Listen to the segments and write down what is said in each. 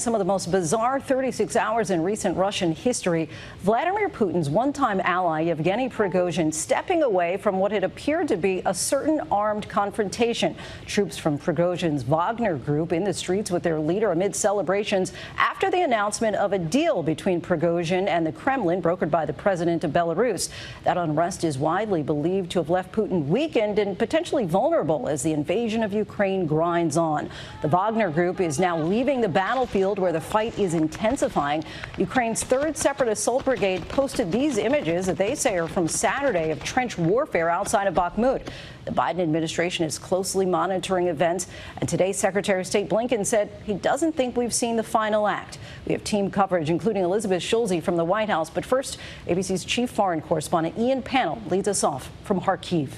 Some of the most bizarre 36 hours in recent Russian history. Vladimir Putin's one-time ally, Yevgeny Prigozhin, stepping away from what had appeared to be a certain armed confrontation. Troops from Prigozhin's Wagner Group in the streets with their leader amid celebrations after the announcement of a deal between Prigozhin and the Kremlin, brokered by the president of Belarus. That unrest is widely believed to have left Putin weakened and potentially vulnerable as the invasion of Ukraine grinds on. The Wagner Group is now leaving the battlefield, where the fight is intensifying. Ukraine's 3rd Separate Assault Brigade posted these images that they say are from Saturday of trench warfare outside of Bakhmut. The Biden administration is closely monitoring events, and today Secretary of State Blinken said he doesn't think we've seen the final act. We have team coverage, including Elizabeth Schulze from the White House. But first, ABC's chief foreign correspondent Ian Pannell leads us off from Kharkiv.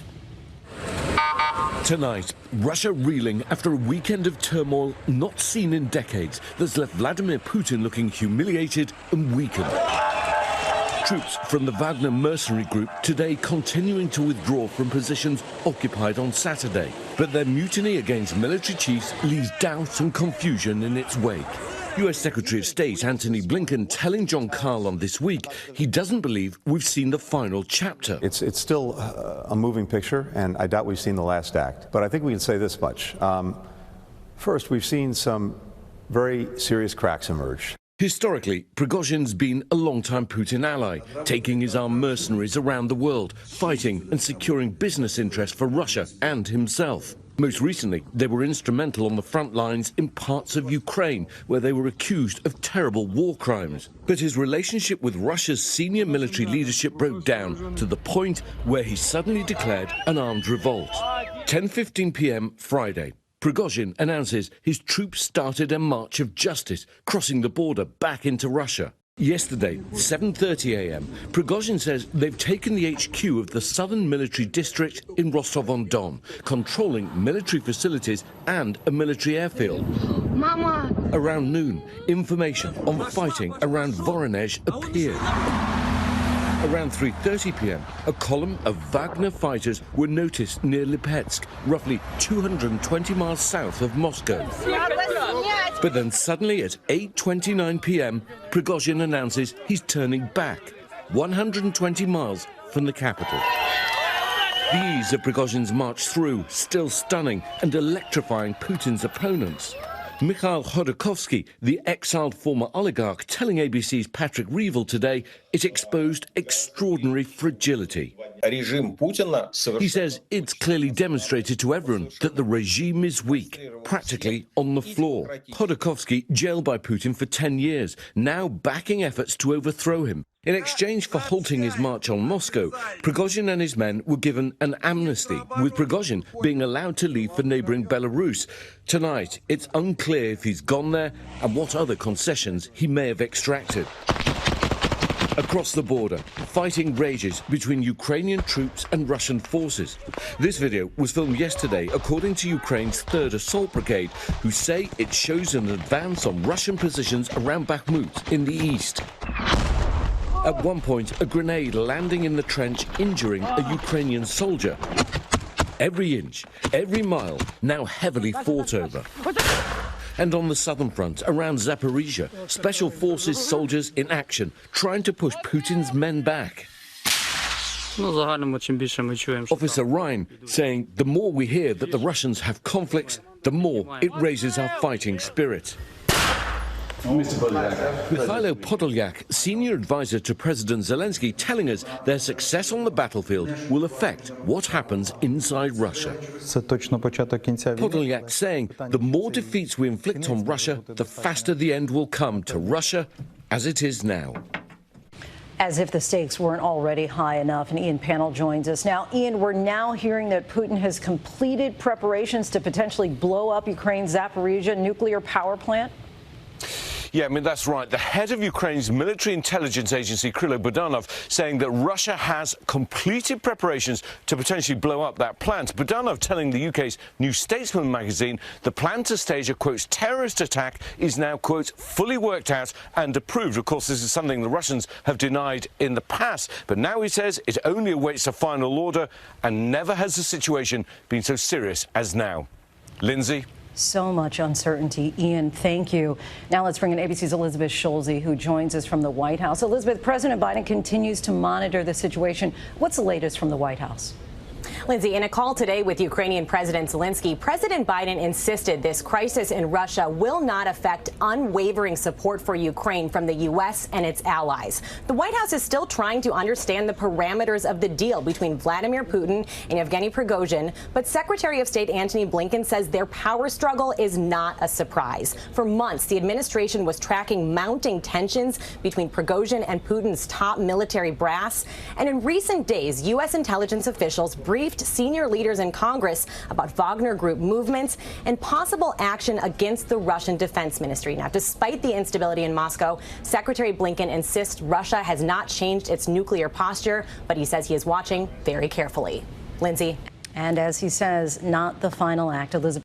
Tonight, Russia reeling after a weekend of turmoil not seen in decades that's left Vladimir Putin looking humiliated and weakened. Troops from the Wagner mercenary group today continuing to withdraw from positions occupied on Saturday. But their mutiny against military chiefs leaves doubt and confusion in its wake. U.S. Secretary of State Antony Blinken telling John Carlin this week he doesn't believe we've seen the final chapter. It's still a moving picture, and I doubt we've seen the last act. But I think we can say this much. First, we've seen some very serious cracks emerge. Historically, Prigozhin's been a long-time Putin ally, taking his armed mercenaries around the world, fighting and securing business interests for Russia and himself. Most recently, they were instrumental on the front lines in parts of Ukraine, where they were accused of terrible war crimes. But his relationship with Russia's senior military leadership broke down to the point where he suddenly declared an armed revolt. 10:15 p.m. Friday. Prigozhin announces his troops started a march of justice, crossing the border back into Russia. Yesterday, 7:30 a.m., Prigozhin says they've taken the HQ of the southern military district in Rostov-on-Don, controlling military facilities and a military airfield. Mama. Around noon, information on fighting around Voronezh appeared. Around 3:30 p.m., a column of Wagner fighters were noticed near Lipetsk, roughly 220 miles south of Moscow. But then suddenly at 8:29 p.m., Prigozhin announces he's turning back, 120 miles from the capital. The ease of Prigozhin's march through, still stunning and electrifying Putin's opponents. Mikhail Khodorkovsky, the exiled former oligarch, telling ABC's Patrick Reevell today it exposed extraordinary fragility. He says it's clearly demonstrated to everyone that the regime is weak, practically on the floor. Khodorkovsky, jailed by Putin for 10 years, now backing efforts to overthrow him. In exchange for halting his march on Moscow, Prigozhin and his men were given an amnesty, with Prigozhin being allowed to leave for neighbouring Belarus. Tonight, it's unclear if he's gone there and what other concessions he may have extracted. Across the border, fighting rages between Ukrainian troops and Russian forces. This video was filmed yesterday, according to Ukraine's 3rd Assault Brigade, who say it shows an advance on Russian positions around Bakhmut in the east. At one point, a grenade landing in the trench, injuring a Ukrainian soldier. Every inch, every mile, now heavily fought over. And on the southern front, around Zaporizhia, special forces soldiers in action, trying to push Putin's men back. Officer Ryan saying the more we hear that the Russians have conflicts, the more it raises our fighting spirit. Mikhailo Podolyak, senior advisor to President Zelensky, telling us their success on the battlefield will affect what happens inside Russia. Podolyak saying the more defeats we inflict on Russia, the faster the end will come to Russia as it is now. As if the stakes weren't already high enough, and Ian Pannell joins us now. Ian, we're now hearing that Putin has completed preparations to potentially blow up Ukraine's Zaporizhia nuclear power plant. Yeah, I mean, that's right. The head of Ukraine's military intelligence agency, Krilo Budanov, saying that Russia has completed preparations to potentially blow up that plant. Budanov telling the UK's New Statesman magazine the plan to stage a, quote, terrorist attack is now, quote, fully worked out and approved. Of course, this is something the Russians have denied in the past. But now he says it only awaits a final order, and never has the situation been so serious as now. Lindsay? So much uncertainty. Ian, thank you. Now let's bring in ABC's Elizabeth Schulze, who joins us from the White House. Elizabeth, President Biden continues to monitor the situation. What's the latest from the White House? Lindsay, in a call today with Ukrainian President Zelensky, President Biden insisted this crisis in Russia will not affect unwavering support for Ukraine from the U.S. and its allies. The White House is still trying to understand the parameters of the deal between Vladimir Putin and Yevgeny Prigozhin, but Secretary of State Antony Blinken says their power struggle is not a surprise. For months, the administration was tracking mounting tensions between Prigozhin and Putin's top military brass, and in recent days, U.S. intelligence officials briefed senior leaders in Congress about Wagner Group movements and possible action against the Russian Defense Ministry. Now, despite the instability in Moscow, Secretary Blinken insists Russia has not changed its nuclear posture, but he says he is watching very carefully. Lindsay. And as he says, not the final act. Elizabeth.